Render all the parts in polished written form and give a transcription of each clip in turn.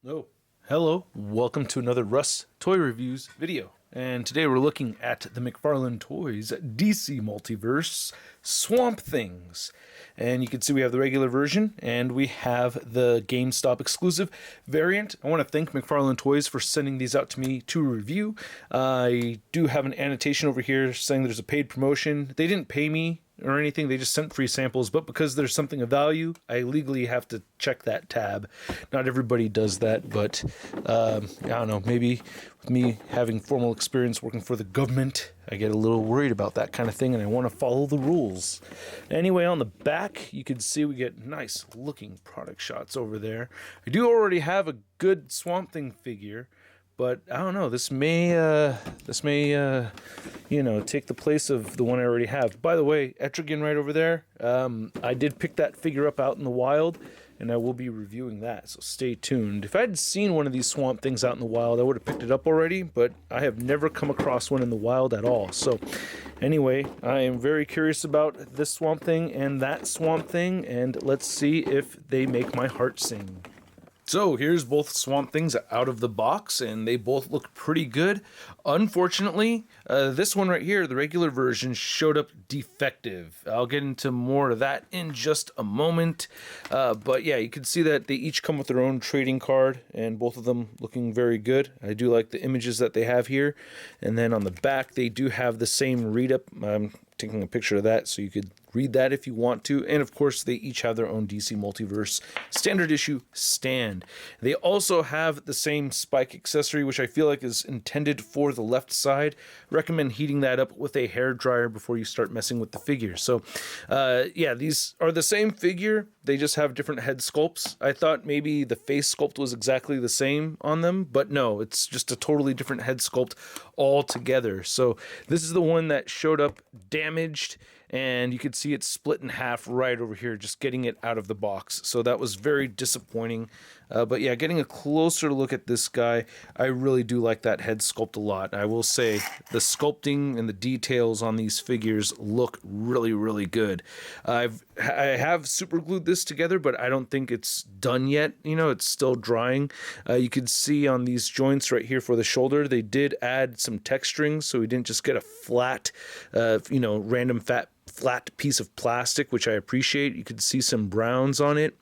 Oh, hello. Welcome to another Russ Toy Reviews video. And today we're looking at the McFarlaneToys DC Multiverse Swamp Things. And you can see we have the regular version and we have the GameStop exclusive variant. I want to thank McFarlaneToys for sending these out to me to review. I do have an annotation over here saying there's a paid promotion. They didn't pay me or anything, they just sent free samples, but because there's something of value, I legally have to check that tab. Not everybody does that, but I don't know, maybe with me having formal experience working for the government, I get a little worried about that kind of thing and I want to follow the rules. Anyway, on the back, you can see we get nice looking product shots over there. I do already have a good Swamp Thing figure, but I don't know, this may you know, take the place of the one I already have. By the way, Etrigan right over there, I did pick that figure up out in the wild, and I will be reviewing that, so stay tuned. If I had seen one of these Swamp Things out in the wild, I would have picked it up already, but I have never come across one in the wild at all. So anyway, I am very curious about this Swamp Thing and that Swamp Thing, and let's see if they make my heart sing. So here's both Swamp Things out of the box, and they both look pretty good. Unfortunately, this one right here, the regular version, showed up defective. I'll get into more of that in just a moment. But yeah, you can see that they each come with their own trading card, and both of them looking very good. I do like the images that they have here. And then on the back, they do have the same read-up. I'm taking a picture of that so you could read that if you want to. And of course, they each have their own DC Multiverse standard issue stand. They also have the same spike accessory, which I feel like is intended for the left side. Recommend heating that up with a hair dryer before you start messing with the figure. So yeah, these are the same figure. They just have different head sculpts. I thought maybe the face sculpt was exactly the same on them, but no, it's just a totally different head sculpt altogether. So this is the one that showed up damaged, and you could see it split in half right over here, just getting it out of the box. So that was very disappointing. But yeah, getting a closer look at this guy, I really do like that head sculpt a lot. I will say the sculpting and the details on these figures look really, really good. I have super glued this together, but I don't think it's done yet. You know, it's still drying. You can see on these joints right here for the shoulder, they did add some texturing, so we didn't just get a flat, you know, random flat piece of plastic, which I appreciate. You can see some browns on it.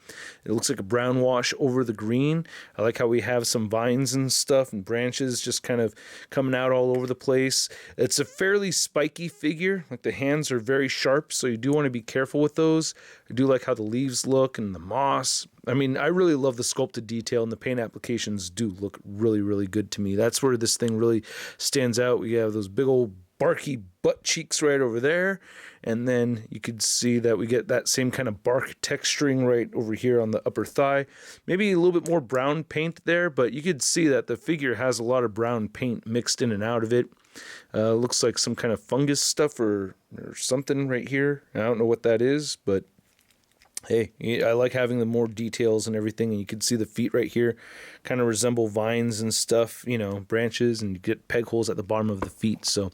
It looks like a brown wash over the green. I like how we have some vines and stuff and branches just kind of coming out all over the place. It's a fairly spiky figure. Like, the hands are very sharp, so you do want to be careful with those. I do like how the leaves look and the moss. I mean, I really love the sculpted detail, and the paint applications do look really, really good to me. That's where this thing really stands out. We have those big old barky butt cheeks right over there, and then you could see that we get that same kind of bark texturing right over here on the upper thigh. Maybe a little bit more brown paint there, but you could see that the figure has a lot of brown paint mixed in and out of it. Looks like some kind of fungus stuff or something right here. I don't know what that is, but hey, I like having the more details and everything, and you can see the feet right here kind of resemble vines and stuff, you know, branches, and you get peg holes at the bottom of the feet. So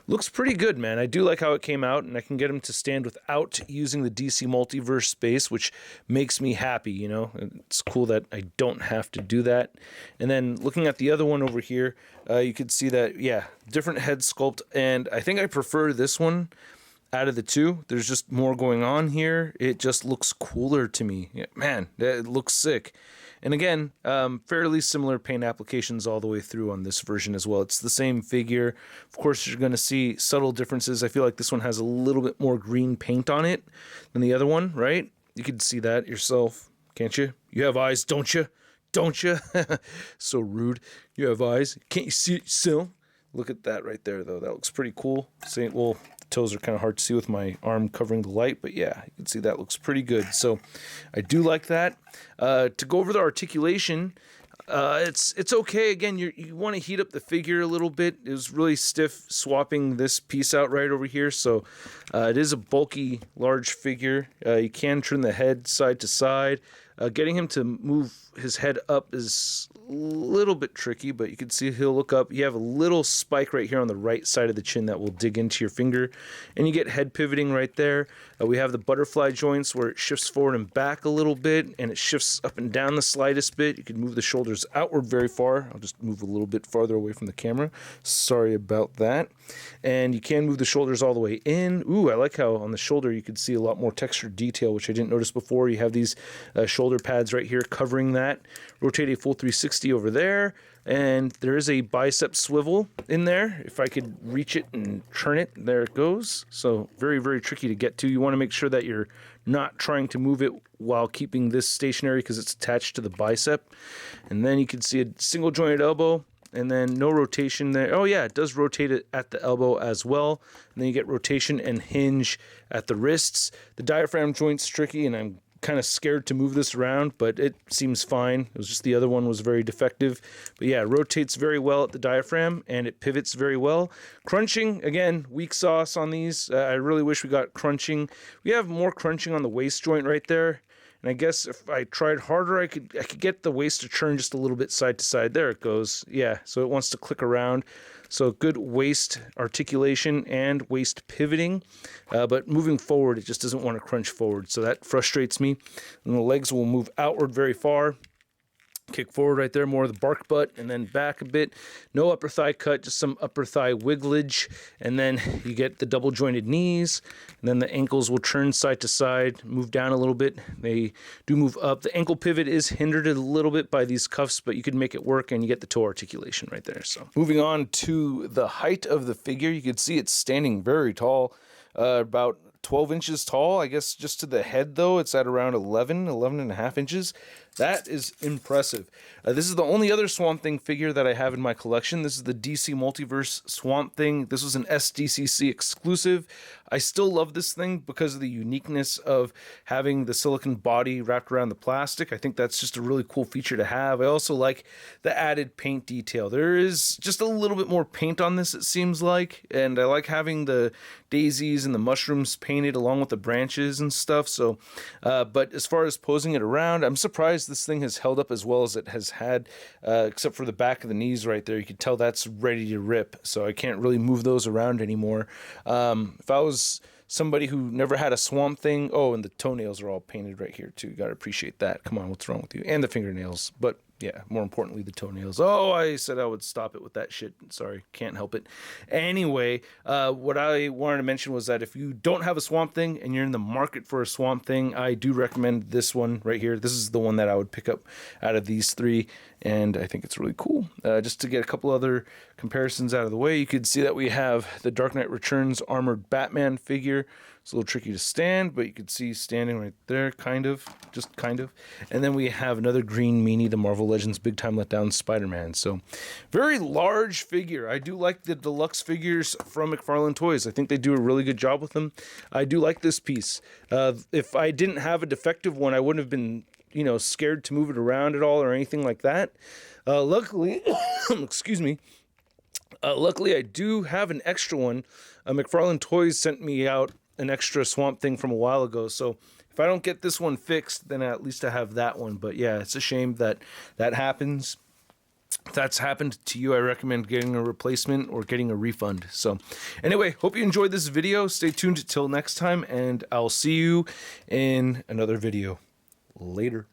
looks pretty good, man. I do like how it came out, and I can get them to stand without using the DC Multiverse space, which makes me happy, you know. It's cool that I don't have to do that. And then looking at the other one over here, you could see that, yeah, different head sculpt, and I think I prefer this one out of the two. There's just more going on here. It just looks cooler to me. Yeah, man, it looks sick. And again, fairly similar paint applications all the way through on this version as well. It's the same figure. Of course, you're going to see subtle differences. I feel like this one has a little bit more green paint on it than the other one, right? You can see that yourself, can't you? You have eyes, don't you? Don't you? So rude. You have eyes. Can't you see it still? Look at that right there, though. That looks pretty cool. Well, toes are kind of hard to see with my arm covering the light, but yeah, you can see that looks pretty good. So I do like that. To go over the articulation, it's okay. Again, you want to heat up the figure a little bit. It was really stiff swapping this piece out right over here, so it is a bulky, large figure. You can turn the head side to side. Getting him to move his head up is a little bit tricky, but you can see he'll look up. You have a little spike right here on the right side of the chin that will dig into your finger, and you get head pivoting right there. We have the butterfly joints where it shifts forward and back a little bit, and it shifts up and down the slightest bit. You can move the shoulders outward very far. I'll just move a little bit farther away from the camera. Sorry about that. And you can move the shoulders all the way in. Ooh, I like how on the shoulder you can see a lot more textured detail, which I didn't notice before. You have these shoulder pads right here covering that. Rotate a full 360 over there, and there is a bicep swivel in there. If I could reach it and turn it, there it goes. So very, very tricky to get to. You want to make sure that you're not trying to move it while keeping this stationary because it's attached to the bicep. And then you can see a single jointed elbow, and then no rotation there. Oh yeah, it does rotate it at the elbow as well. And then you get rotation and hinge at the wrists. The diaphragm joint's tricky, and I'm kind of scared to move this around, but it seems fine. It was just the other one was very defective. But yeah, it rotates very well at the diaphragm, and it pivots very well. Crunching, again, weak sauce on these. I really wish we got crunching. We have more crunching on the waist joint right there. And I guess if I tried harder, I could get the waist to turn just a little bit side to side. There it goes. Yeah, so it wants to click around. So good waist articulation and waist pivoting. But moving forward, it just doesn't want to crunch forward. So that frustrates me. And the legs will move outward very far. Kick forward right there, more of the bark butt, and then back a bit. No upper thigh cut, just some upper thigh wigglage. And then you get the double jointed knees. And then the ankles will turn side to side, move down a little bit. They do move up. The ankle pivot is hindered a little bit by these cuffs, but you can make it work, and you get the toe articulation right there. So moving on to the height of the figure, you can see it's standing very tall, about 12 inches tall. I guess just to the head, though, it's at around 11 and a half inches. That is impressive. This is the only other Swamp Thing figure that I have in my collection. This is the DC Multiverse Swamp Thing. This was an SDCC exclusive. I still love this thing because of the uniqueness of having the silicone body wrapped around the plastic. I think that's just a really cool feature to have. I also like the added paint detail. There is just a little bit more paint on this, it seems like, and I like having the daisies and the mushrooms painted along with the branches and stuff. So, but as far as posing it around, I'm surprised this thing has held up as well as it has had, except for the back of the knees right there. You can tell that's ready to rip, so I can't really move those around anymore. If I was somebody who never had a Swamp Thing, oh, and the toenails are all painted right here too. Got to appreciate that. Come on, what's wrong with you? And the fingernails, but yeah, more importantly, the toenails. Oh, I said I would stop it with that shit. Sorry, can't help it. Anyway, what I wanted to mention was that if you don't have a Swamp Thing and you're in the market for a Swamp Thing, I do recommend this one right here. This is the one that I would pick up out of these three, and I think it's really cool. Just to get a couple other comparisons out of the way, you could see that we have the Dark Knight Returns armored Batman figure. It's a little tricky to stand, but you can see standing right there, kind of, just kind of. And then we have another green meanie, the Marvel Legends Big Time Letdown Spider-Man. So very large figure. I do like the deluxe figures from McFarlaneToys. I think they do a really good job with them. I do like this piece. If I didn't have a defective one, I wouldn't have been, scared to move it around at all or anything like that. Luckily, excuse me. Luckily, I do have an extra one. McFarlaneToys sent me out an extra Swamp Thing from a while ago, so if I don't get this one fixed, then at least I have that one. But yeah, it's a shame that that happens. If that's happened to you, I recommend getting a replacement or getting a refund. So anyway, hope you enjoyed this video. Stay tuned till next time, and I'll see you in another video. Later.